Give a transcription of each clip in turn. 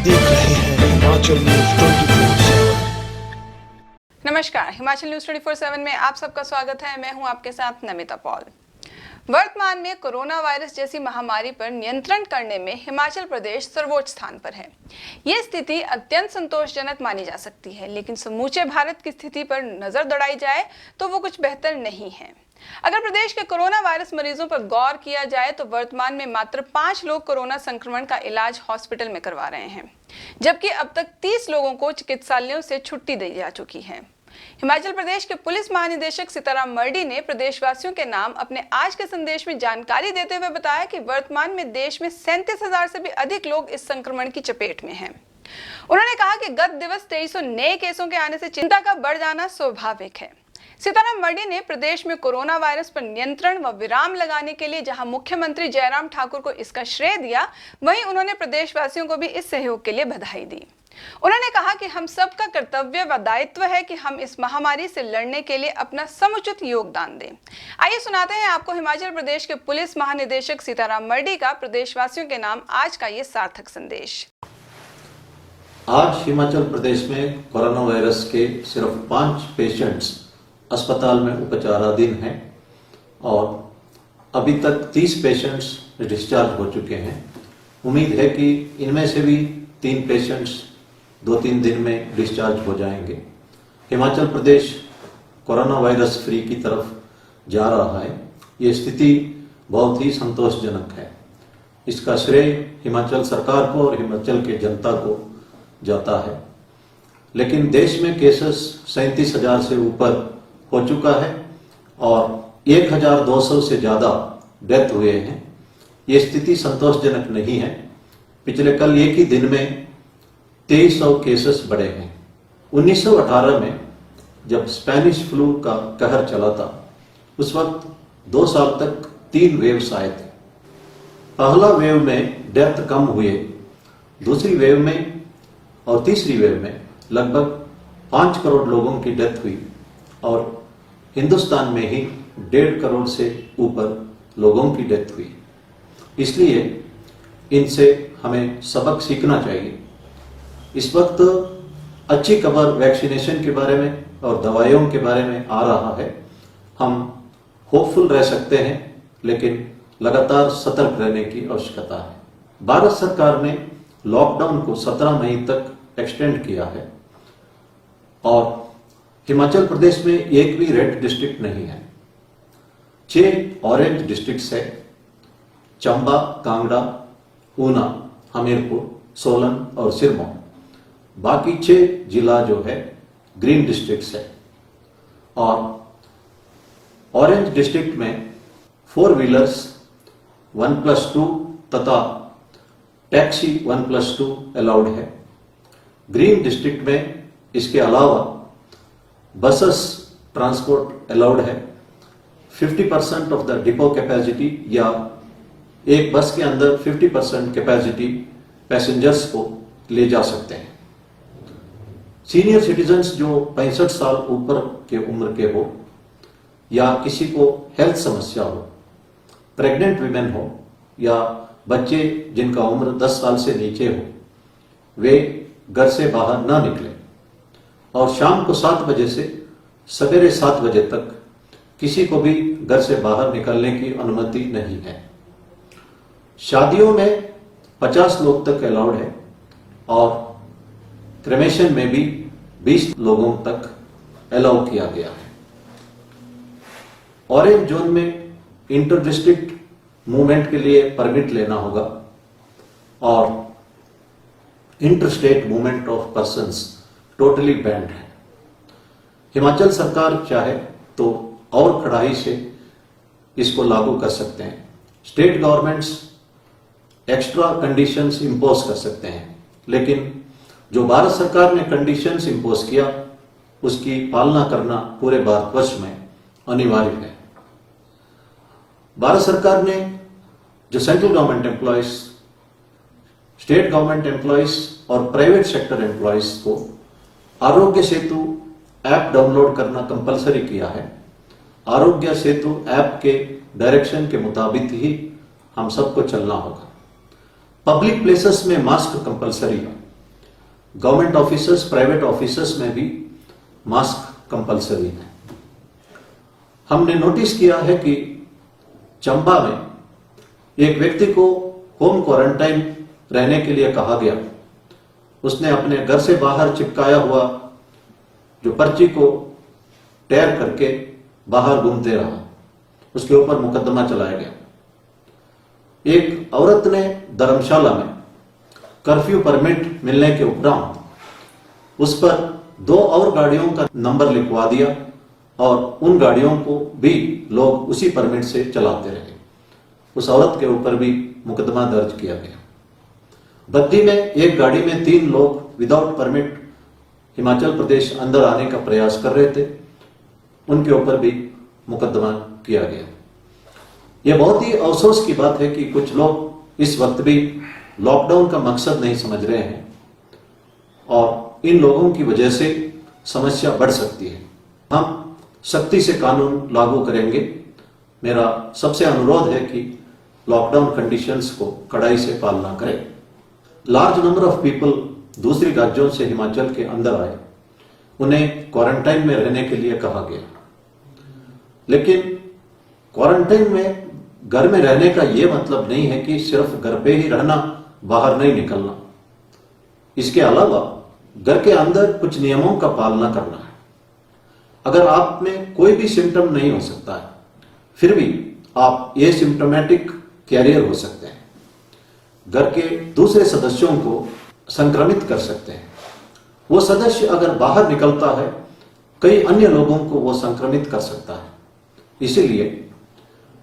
देख रहे हैं हिमाचल न्यूज 24/7। नमस्कार, हिमाचल न्यूज 24/7 में आप सबका स्वागत है। मैं हूं आपके साथ नमिता पॉल। वर्तमान में कोरोना वायरस जैसी महामारी पर नियंत्रण करने में हिमाचल प्रदेश सर्वोच्च स्थान पर है। ये स्थिति अत्यंत संतोषजनक मानी जा सकती है, लेकिन समूचे भारत की स्थिति पर नजर दौड़ाई जाए तो वो कुछ बेहतर नहीं है। अगर प्रदेश के कोरोना वायरस मरीजों पर गौर किया जाए तो वर्तमान में मात्र 5 लोग कोरोना संक्रमण का इलाज हॉस्पिटल में करवा रहे हैं, जबकि अब तक 30 लोगों को चिकित्सालयों से छुट्टी दी जा चुकी है। हिमाचल प्रदेश के पुलिस महानिदेशक सीताराम मरडी ने प्रदेशवासियों के नाम अपने आज के संदेश में जानकारी देते हुए बताया कि वर्तमान में देश में 37,000 से भी अधिक लोग इस संक्रमण की चपेट में हैं। उन्होंने कहा कि गत दिवस 2300 नए केसों के आने से चिंता का बढ़ जाना स्वाभाविक है। सीताराम मरडी ने प्रदेश में कोरोना वायरस पर नियंत्रण व विराम लगाने के लिए जहां मुख्यमंत्री जयराम ठाकुर को इसका श्रेय दिया, वहीं उन्होंने प्रदेशवासियों को भी इस सहयोग के लिए बधाई दी। उन्होंने कहा कि हम सबका कर्तव्य व दायित्व है कि हम इस महामारी से लड़ने के लिए अपना समुचित योगदान दें। आइए सुनाते हैं आपको हिमाचल प्रदेश के पुलिस महानिदेशक सीताराम मरडी का प्रदेशवासियों के नाम आज का ये सार्थक संदेश। आज हिमाचल प्रदेश में कोरोना वायरस के सिर्फ 5 पेशेंट्स अस्पताल में उपचाराधीन हैं और अभी तक 30 पेशेंट्स डिस्चार्ज हो चुके हैं। उम्मीद है कि इनमें से भी 3 पेशेंट्स 2-3 दिन में डिस्चार्ज हो जाएंगे। Himachal Pradesh corona virus free की तरफ जा रहा है। ये स्थिति बहुत ही संतोषजनक है। इसका श्रेय हिमाचल सरकार को और हिमाचल के जनता को जाता है। लेकिन देश में केसेस 37,000 से ऊपर हो चुका है और 1,200 से ज्यादा डेथ हुए हैं। ये स्थिति संतोषजनक नहीं है। पिछले कल एक ही दिन में 2300 केसेस बढ़े हैं। 1918 में जब स्पेनिश फ्लू का कहर चला था, उस वक्त 2 साल तक 3 वेव्स आए थे। पहला वेव में डेथ कम हुए, दूसरी वेव में और तीसरी वेव में लगभग 5 करोड़ लोगों की डेथ हुई और हिंदुस्तान में ही 1.5 करोड़ से ऊपर लोगों की डेथ हुई। इसलिए इनसे हमें सबक सीखना चाहिए। इस वक्त अच्छी खबर वैक्सीनेशन के बारे में और दवाइयों के बारे में आ रहा है। हम होपफुल रह सकते हैं, लेकिन लगातार सतर्क रहने की आवश्यकता है। भारत सरकार ने लॉकडाउन को 17 मई तक एक्सटेंड किया है और हिमाचल प्रदेश में एक भी रेड डिस्ट्रिक्ट नहीं है। 6 ऑरेंज डिस्ट्रिक्ट्स है: चंबा, कांगड़ा, ऊना, हमीरपुर, सोलन और सिरमौर। बाकी 6 जिला जो है ग्रीन डिस्ट्रिक्ट्स है। और ऑरेंज डिस्ट्रिक्ट में 4 व्हीलर्स 1+2 तथा टैक्सी 1+2 अलाउड है। ग्रीन डिस्ट्रिक्ट में इसके अलावा बसेस ट्रांसपोर्ट अलाउड है। 50% ऑफ द डिपो कैपेसिटी या एक बस के अंदर 50% कैपेसिटी पैसेंजर्स को ले जा सकते हैं। सीनियर सिटीजन्स जो 65 साल ऊपर के उम्र के हो या किसी को हेल्थ समस्या हो, प्रेग्नेंट विमेन हो या बच्चे जिनका उम्र 10 साल से नीचे हो, वे घर से बाहर ना निकले और शाम को 7 बजे से सवेरे 7 बजे तक किसी को भी घर से बाहर निकलने की अनुमति नहीं है। शादियों में 50 लोग तक अलाउड है और क्रेमेशन में भी 20 लोगों तक अलाउ किया गया है। ऑरेंज जोन में इंटर डिस्ट्रिक्ट मूवमेंट के लिए परमिट लेना होगा और inter state movement of persons totally band है। हिमाचल सरकार चाहे तो और कड़ाई से इसको लागू कर सकते हैं। State governments extra conditions impose कर सकते हैं, लेकिन जो भारत सरकार ने कंडीशंस इंपोज किया उसकी पालना करना पूरे भारतवर्ष में अनिवार्य है। भारत सरकार ने जो central government employees, state government employees और प्राइवेट सेक्टर एम्प्लॉयज को आरोग्य सेतु ऐप डाउनलोड करना कंपलसरी किया है। आरोग्य सेतु ऐप के डायरेक्शन के मुताबिक ही हम सबको चलना होगा। पब्लिक प्लेसेस में मास्क कंपलसरी है। गवर्नमेंट ऑफिसर्स, प्राइवेट ऑफिसर्स में भी मास्क कंपलसरी है। हमने नोटिस किया है कि चंबा में एक व्यक्ति को होम क्वारंटाइन रहने के लिए कहा गया। उसने अपने घर से बाहर चिपकाया हुआ जो पर्ची को टेयर करके बाहर घूमते रहा, उसके ऊपर मुकदमा चलाया गया। एक औरत ने धर्मशाला में कर्फ्यू परमिट मिलने के उपरांत उस पर 2 और गाड़ियों का नंबर लिखवा दिया और उन गाड़ियों को भी लोग उसी परमिट से चलाते रहे। उस औरत के ऊपर भी मुकदमा दर्ज किया गया। बद्दी में एक गाड़ी में 3 लोग विदाउट परमिट हिमाचल प्रदेश अंदर आने का प्रयास कर रहे थे, उनके ऊपर भी मुकदमा किया गया। यह बहुत ही अफसोस की बात है कि कुछ लोग इस वक्त भी लॉकडाउन का मकसद नहीं समझ रहे हैं और इन लोगों की वजह से समस्या बढ़ सकती है। हम सख्ती से कानून लागू करेंगे। मेरा सबसे अनुरोध है कि लॉकडाउन कंडीशंस को कड़ाई से पालना करें। लार्ज नंबर ऑफ पीपल दूसरे राज्यों से हिमाचल के अंदर आए, उन्हें क्वारंटाइन में रहने के लिए कहा गया, लेकिन क्वारंटाइन में घर में रहने का यह मतलब नहीं है कि सिर्फ घर पे ही रहना, बाहर नहीं निकलना। इसके अलावा घर के अंदर कुछ नियमों का पालना करना है। अगर आप में कोई भी सिम्टम नहीं हो सकता है, फिर भी आप एसिम्प्टोमेटिक कैरियर हो सकते हैं, घर के दूसरे सदस्यों को संक्रमित कर सकते हैं। वो सदस्य अगर बाहर निकलता है, कई अन्य लोगों को वो संक्रमित कर सकता है। इसीलिए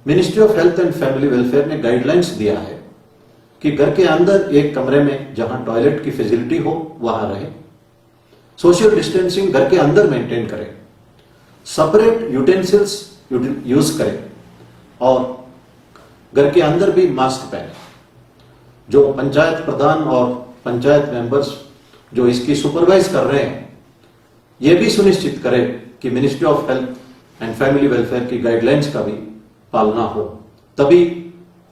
ministry of health and family welfare ने गाइडलाइंस दिया है कि घर के अंदर एक कमरे में जहां टॉयलेट की फैसिलिटी हो वहां रहे, सोशल डिस्टेंसिंग घर के अंदर मेंटेन करें, सेपरेट यूटेंसिल्स यूज करें और घर के अंदर भी मास्क पहने। जो पंचायत प्रधान और पंचायत मेंबर्स जो इसकी सुपरवाइज कर रहे हैं, यह भी सुनिश्चित करें कि ministry of health and family welfare की गाइडलाइंस का भी पालना हो, तभी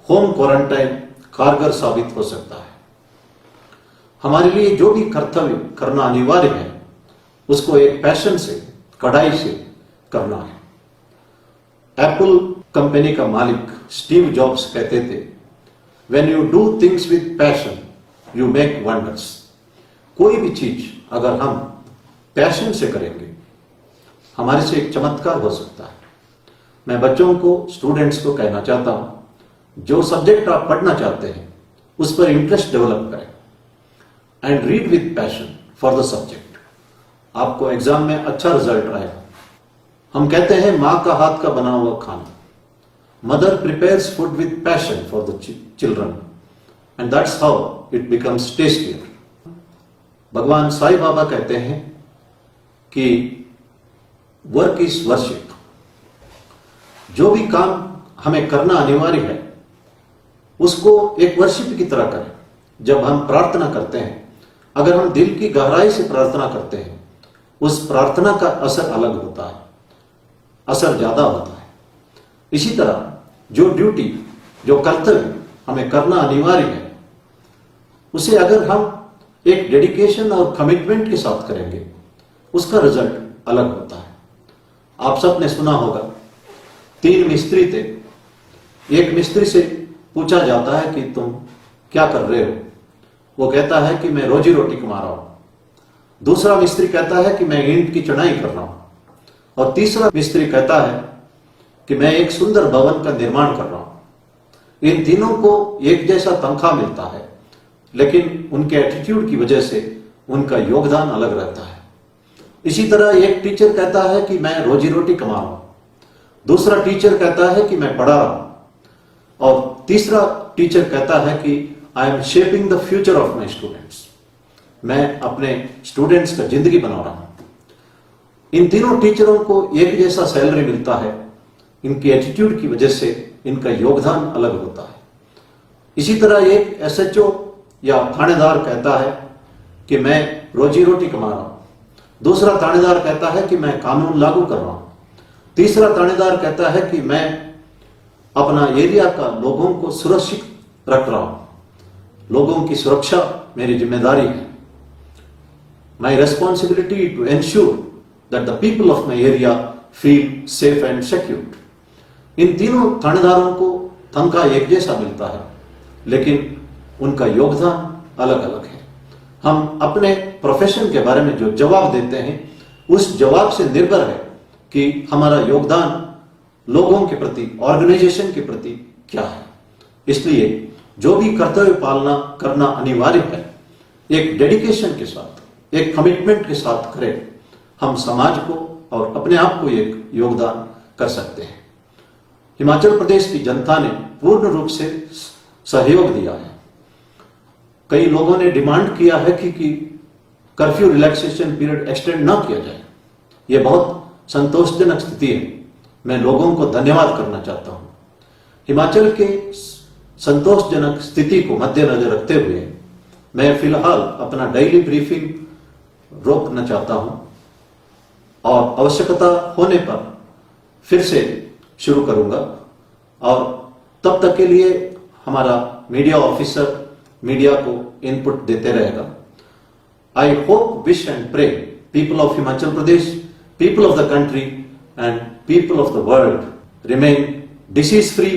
होम क्वारंटाइन कारगर साबित हो सकता है। हमारे लिए जो भी कर्तव्य करना अनिवार्य है, उसको एक पैशन से, कड़ाई से करना है। एप्पल कंपनी का मालिक स्टीव जॉब्स कहते थे, when you do things with passion you make wonders. कोई भी चीज अगर हम पैशन से करेंगे, हमारे से एक चमत्कार हो सकता है। मैं बच्चों को, स्टूडेंट्स को कहना चाहता हूं, जो सब्जेक्ट आप पढ़ना चाहते हैं उस पर इंटरेस्ट डेवलप करें and read with passion for the subject. आपको एग्जाम में अच्छा रिजल्ट आएगा। हम कहते हैं मां का हाथ का बना हुआ खाना, mother prepares food with passion for the children and that's how it becomes tastier. भगवान साईं बाबा कहते हैं कि वर्क इज वर्शिप। जो भी काम हमें करना अनिवार्य है, उसको एक वर्शिप की तरह करें। जब हम प्रार्थना करते हैं, अगर हम दिल की गहराई से प्रार्थना करते हैं, उस प्रार्थना का असर अलग होता है, असर ज्यादा होता है। इसी तरह जो ड्यूटी, जो कर्तव्य हमें करना अनिवार्य है, उसे अगर हम एक डेडिकेशन और कमिटमेंट के साथ करेंगे, उसका रिजल्ट अलग होता है। आप सबने सुना होगा, 3 मिस्त्री थे। एक मिस्त्री से पूछा जाता है कि तुम क्या कर रहे हो? वो कहता है कि मैं रोजी रोटी कमा रहा हूं। दूसरा मिस्त्री कहता है कि मैं ईंट की चढ़ाई कर रहा हूं। और तीसरा मिस्त्री कहता है कि मैं एक सुंदर भवन का निर्माण कर रहा हूं। इन तीनों को एक जैसा तनख्वाह मिलता है, लेकिन उनके एटीट्यूड की वजह से उनका योगदान अलग रहता है। इसी तरह एक टीचर कहता है कि मैं रोजी रोटी कमा रहा हूं, दूसरा टीचर कहता है कि मैं पढ़ा रहा हूं, और तीसरा टीचर कहता है कि I am shaping the future of my students. मैं अपने स्टूडेंट्स का जिंदगी बना रहा हूं। इन तीनों टीचरों को एक जैसा सैलरी मिलता है, इनकी एटीट्यूड की वजह से इनका योगदान अलग होता है। इसी तरह एक एसएचओ या थानेदार कहता है कि मैं रोजी रोटी कमा रहा हूं, दूसरा थानेदार कहता है कि मैं कानून लागू कर रहा हूं, तीसरा थानेदार कहता है कि मैं अपना एरिया का लोगों को सुरक्षित रख रहा हूं, लोगों की सुरक्षा मेरी जिम्मेदारी है। my responsibility to ensure that the people of my area feel safe and secure. इन तीनों थानेदारों को तनख्वाह एक जैसा मिलता है, लेकिन उनका योगदान अलग अलग है। हम अपने प्रोफेशन के बारे में जो जवाब देते हैं, उस जवाब से निर्भर है कि हमारा योगदान लोगों के प्रति, ऑर्गेनाइजेशन के प्रति क्या है। इसलिए जो भी कर्तव्य पालना करना अनिवार्य है, एक डेडिकेशन के साथ, एक कमिटमेंट के साथ करें, हम समाज को और अपने आप को एक योगदान कर सकते हैं। हिमाचल प्रदेश की जनता ने पूर्ण रूप से सहयोग दिया है। कई लोगों ने डिमांड किया है कि कर्फ्यू रिलैक्सेशन पीरियड एक्सटेंड ना किया जाए। यह बहुत संतोषजनक स्थिति है। मैं लोगों को धन्यवाद करना चाहता हूं। हिमाचल के संतोषजनक स्थिति को मद्देनजर रखते हुए मैं फिलहाल अपना डेली ब्रीफिंग रोकना चाहता हूं और आवश्यकता होने पर फिर से शुरू करूंगा, और तब तक के लिए हमारा मीडिया ऑफिसर मीडिया को इनपुट देते रहेगा। I hope, wish and pray people of Himachal Pradesh, people of the country and people of the world remain disease free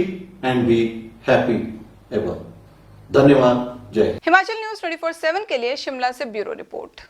and be happy ever. धन्यवाद। जय। हिमाचल न्यूज 24/7 के लिए शिमला से ब्यूरो रिपोर्ट।